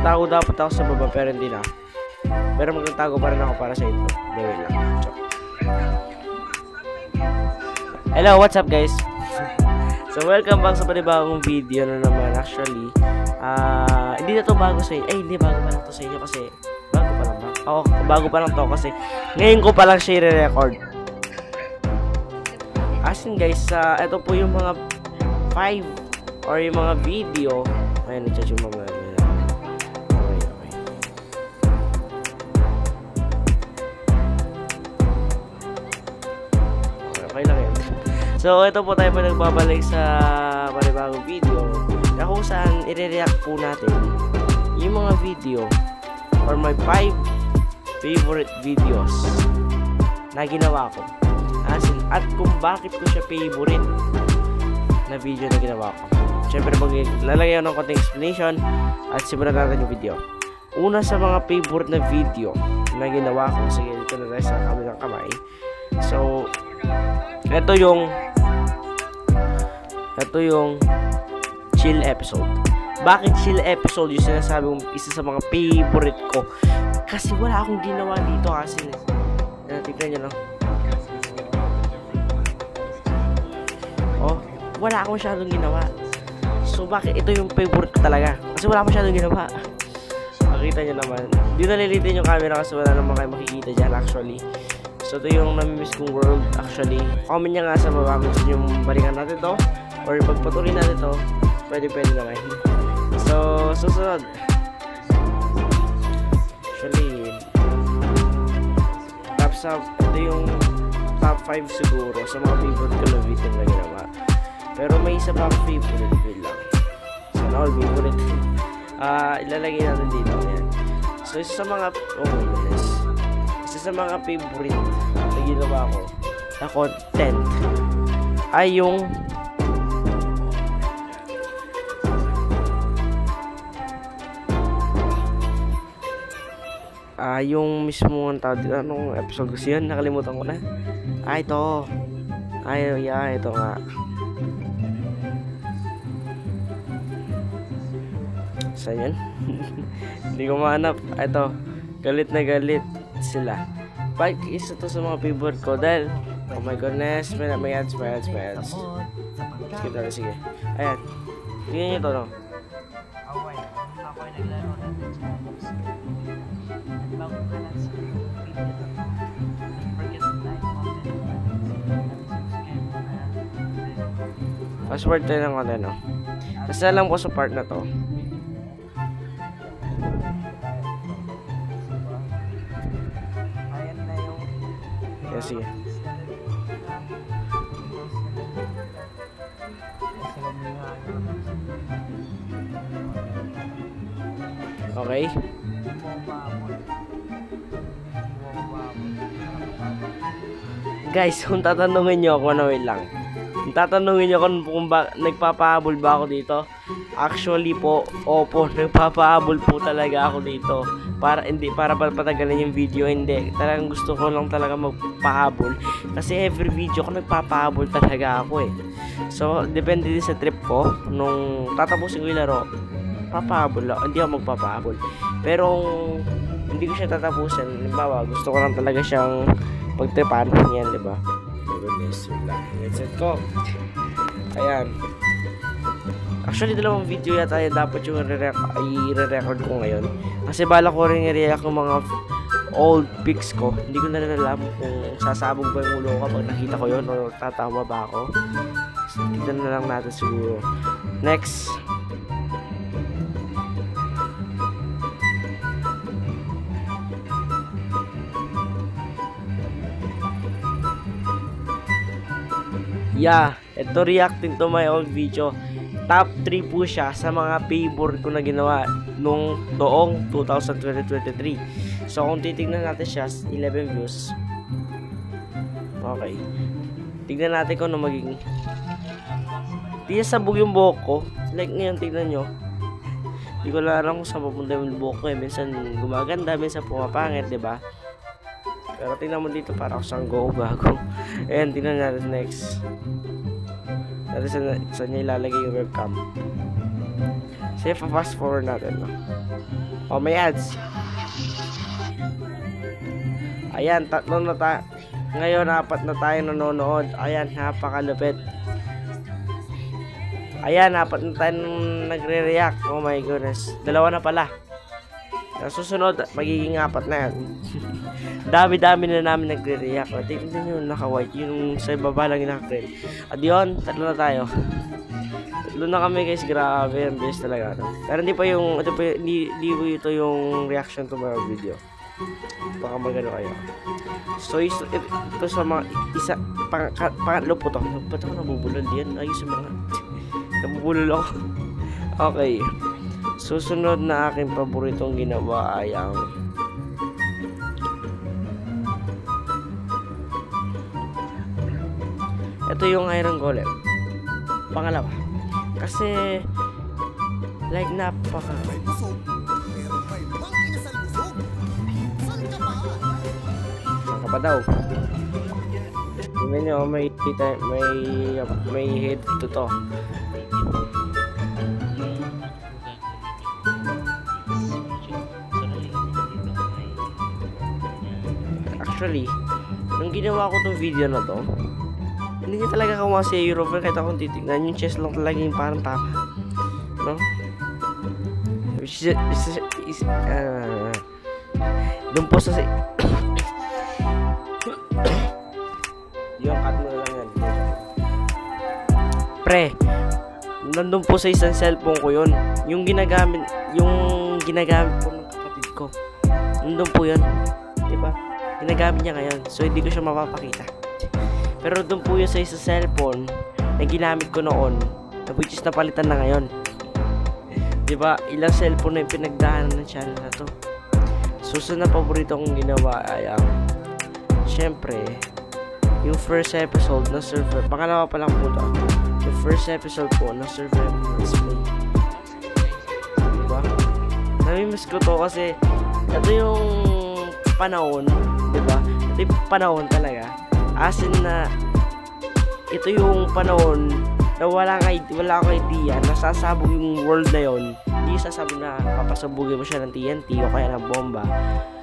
Magtatago dapat ako sa baba pero hindi na. Pero magtatago pa rin ako para sa intro. Hindi, wait lang. Hello, what's up guys? So welcome back sa panibagong video na naman. Actually, hindi na to bago sa inyo. Hindi bago pa lang to sa inyo kasi bago pa lang ba? Oo, bago pa lang to kasi ngayon ko pa lang siya i-record. As in guys, ito po yung mga 5 or yung mga video. Ayan, i-charge yung mga okay lang yun. So, ito po tayo pa nagbabalik sa panibagong video na kung saan i-react po natin yung mga video or my 5 favorite videos na ginawa ko. As in, at kung bakit ko siya favorite na video na ginawa ko. Siyempre, lalagay ako ng konting explanation at simulan natin yung video. Una sa mga favorite na video na ginawa ko, sige, dito na tayo sa kabilang kamay. So, ito yung chill episode. Bakit chill episode yung sinasabi kong isa sa mga favorite ko? Kasi wala akong ginawa dito kasi tignan nyo lang. Oh, wala akong masyadong ginawa. So bakit ito yung favorite ko talaga? Kasi wala akong masyadong ginawa. Makita nyo naman. Hindi nalilitin yung camera kasi wala naman kayo makikita dyan actually. So ito yung namimiss kong world actually. Comment nyo nga sa baba kung yung balikan natin to or pagpatuloy natin to. Pwede naman. So susunod. Actually ito yung top 5 siguro sa mga favorite ko na video na ginawa. Pero may isa pa akong favorite video lang. Sana all favorite. Ilalagay natin dito. Ayan. So isa sa mga isa sa mga favorite na ginawa ko na content ay yung mismo ang tawag dito. Anong episode kasi yun? Nakalimutan ko na. Ito. Ito nga. Saan yun? Hindi ko mahanap. Ito. Galit na galit sila. Bike isa to sa mga favorite ko dahil oh my goodness, may ads. Skip natin, sige. Ayan. Tingnan nyo to, no? Password tayo ng content, no? Kasi alam ko sa part na to. Yeah, sige. Okay. Guys, kung tatanungin nyo ako na wait lang. Kung tatanungin nyo kung nagpapahabol ba ako dito, actually po, opo, nagpapahabol po talaga ako dito. Para patagalin yung video, hindi. Talagang gusto ko lang talaga magpahabol. Kasi every video ko nagpapahabol talaga ako eh. So, depende din sa trip ko. Nung tatapusin ko yung laro, papahabol lang. Hindi ako magpapahabol. Pero, hindi ko siya tatapusin. Halimbawa, gusto ko lang talaga siyang pagtripan. Yan, diba? Let's set ko. Ayan. Actually, dalawang video yata yan dapat yung i-record ko ngayon. Kasi bala ko rin i-react ng mga old pics ko. Hindi ko na alam kung sasabog ba yung ulo ko kapag nakita ko yun o tatawa ba ako. So, tignan na lang natin siguro. Next. Yeah, ito reacting to my old video. Top 3 po siya sa mga favorite ko na ginawa nung toong 2023. So kung titignan natin siya, 11 views. Okay. Tignan natin kung ano magiging. Di sabog yung buhok ko. Like ngayon, tignan nyo. Di ko alam kung saan papunta yung buhok ko eh. Minsan gumaganda, minsan pumapangit, diba? Pero tingnan mo dito para ako siyang gago. Ayan, tingnan natin next. Dati saan niya ilalagay yung webcam. Sige, fast forward natin, no? Oh, may ads. Ayan, 3 na tayo. Ngayon, 4 na tayo nanonood. Ayan, napakalupit. Ayan, 4 na tayo nagre-react. Oh my goodness. 2 na pala. Susunod, magiging 4 na yan. Dami-dami na namin nagre-react. Tingnan nyo, naka-white. Yung sa baba lang yung naka-green. At yun, 3 na tayo. 3 na kami guys, grabe. Ang bilis talaga. No? Pero hindi pa yung, hindi ito yung reaction to my video. Baka magano kayo. So, ito sa mga, pangatlo po to. Ba't ako nabubulol yan? Ayos sa mga, nabubulol ako. Okay. Susunod na aking paboritong ginawa ay ang ito yung Iron Golem. Pangalawa. Kasi like napaka saan ka pa daw? Tingnan nyo, may hit to. Actually, nung ginawa ko tong video na to, hindi niya talaga kumawa si Europe kahit akong titignan. Yung chest lang talaga yung parang tama. No? Doon po sa yung cut mo lang yan. Pre, nandun po sa isang cellphone ko yun. Yung ginagamit po ng kapatid ko. Nandun po yun. Diba? Ginagamit niya ngayon. So, hindi ko siya mapapakita. Pero doon po yun sa isang cellphone na ginamit ko noon. Na which is napalitan na ngayon. Diba? Ilang cellphone na yung pinagdaanan ng channel na to. Susunod na paborito kong ginawa ay syempre, yung first episode na Survivor. Pangalawa pa lang po to. Yung first episode po na Survivor Display. Diba? Namimiss ko to kasi ito yung panahon, diba? Ito yung panahon talaga. As in na ito yung panahon na wala akong idea, nasasabog yung world na yon. Hindi sasabog na papasabugin mo siya ng TNT o kaya ng bomba.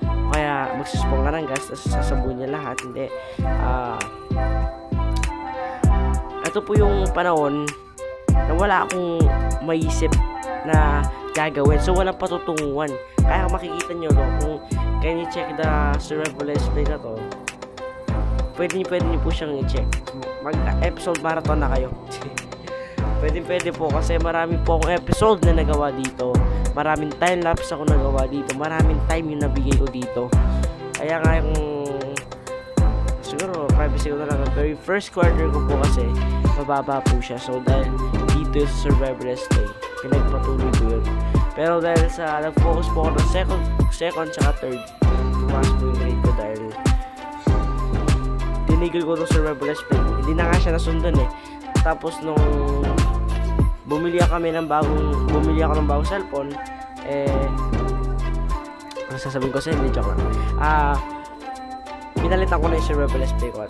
O kaya magsuspong ka ng gas, tapos sasabugin niya lahat. Hindi. Ito po yung panahon na wala akong maisip na gagawin. So, walang patutunguhan. Kaya makikita nyo to, kung can you check the survival let's play na to, pwede nyo po siyang i-check. Mag-episode marathon na kayo. Pwede po kasi marami po akong episode na nagawa dito. Maraming time-lapse ako nagawa dito. Maraming time yung nabigay ko dito. Kaya nga yung siguro privacy ko na lang. Pero yung first quarter ko po kasi mababa po siya. So dahil dito sa survival let's play, pinagpatuloy ko yun. Pero dahil sa nag-focus po ako ng second tsaka third, tumaas po yung rate ko dahil tinigil ko itong survival let's play. Hindi na nga siya nasundan eh. Tapos nung bumili ako ng bagong cellphone, ano sasabihin ko sa hindi, joke lang. Pinalitan ko na yung survival let's play ko.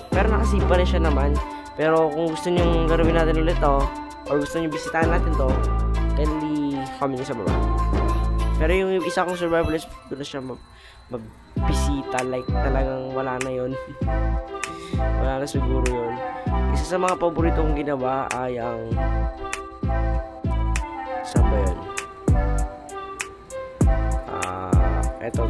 Pero nakasipa rin siya naman. Pero kung gusto nyo gawin natin ulit to, or gusto nyo bisitahin natin to, kindly comment nyo sa baba. Pero yung isa kong survival let's play, doon na siya magbisita, like talagang wala na yun. Wala na siguro yun. Isa sa mga paborito kong ginawa ay ang saan ba yun? Eto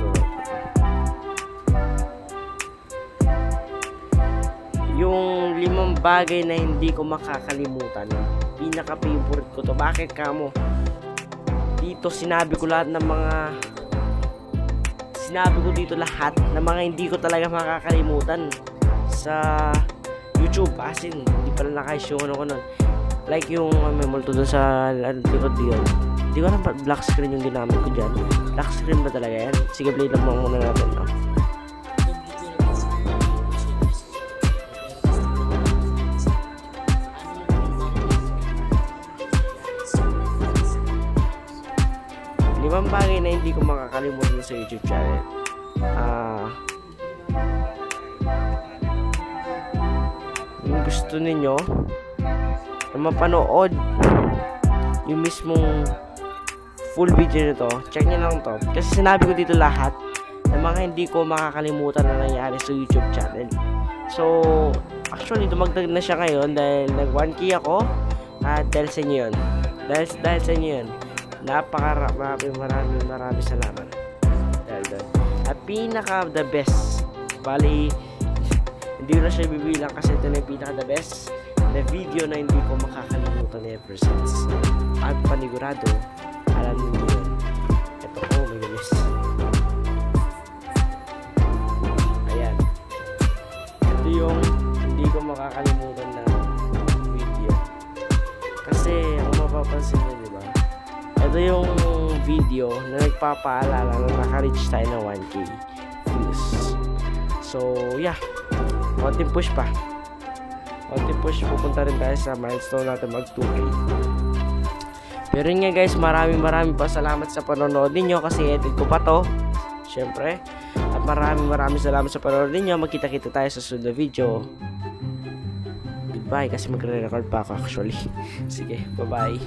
yung 5 bagay na hindi ko makakalimutan. Pinaka-favorite ko to. Bakit kamo? Dito sinabi ko lahat ng mga ng mga hindi ko talaga makakalimutan sa YouTube. As in, hindi pala naka-show ko nun. Like yung may multo doon sa likod yun. Hindi ko alam pa black screen yung ginamit ko dyan. Black screen ba talaga yan? Sige, play lang muna natin. No? Limang bagay na hindi ko makakalimutan sa YouTube channel. Yung gusto ninyo na mapanood yung mismong full video nito, check nyo lang to. Kasi sinabi ko dito lahat ng mga hindi ko makakalimutan na nangyari sa YouTube channel. So, actually, dumagdag na siya ngayon dahil nag 1K ako. At dahil sa inyo yun. Dahil sa inyo yun. Maraming salamat. Dahil doon. At pinaka the best. Bali, hindi ko na siya bibilang kasi ito na yung pinaka the best na video na hindi ko makakalimutan ever since. At panigurado, alam niyo yun. Ito ko, may gulis. Ayan. Ito yung hindi ko makakalimutan na video. Kasi, kung mapapansin nyo, diba? Ito yung video na nagpapaalala na naka-reach tayo ng 1K views. So, yeah. Konting push pa. Konting push, pupunta rin tayo sa milestone natin mag 2K. Pero yun nga guys, maraming pa salamat sa panonood ninyo kasi edit ko pa to. Syempre. At maraming salamat sa panonood ninyo. Magkita-kita tayo sa susunod na video. Goodbye kasi magre-record pa ako actually. Sige, bye-bye.